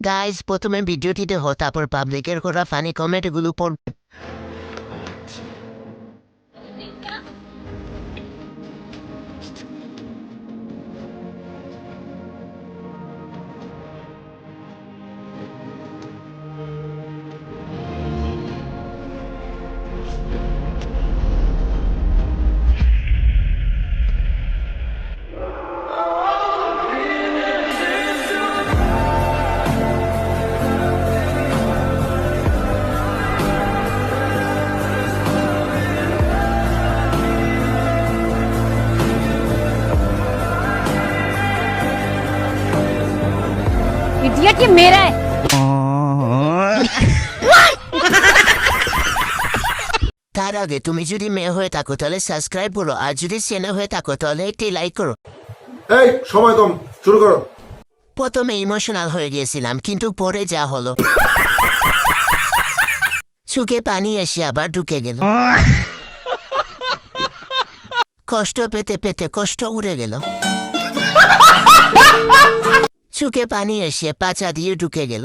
Guys প্রথমে ভিডিওটিতে হো, তারপর পাবলিকের করা ফানি কমেন্টগুলো পড়বে। इडियट ये मेरा है। তার আগে তুমি যদি মেয়ে হয়ে থাকো তাহলে সাবস্ক্রাইব করো, আর যদি ছেলে হয়ে থাকো তাহলে একটি লাইক করো। এই সময় কম, শুরু করো। প্রথমে ইমোশনাল হয়ে গিয়েছিলাম, কিন্তু পরে যা হলো, চোখে পানি এসে আবার ঢুকে গেল। কষ্ট পেতে পেতে কষ্ট উড়ে গেল। চোখে পানি এসে পাছা দিয়ে ঢুকে গেল।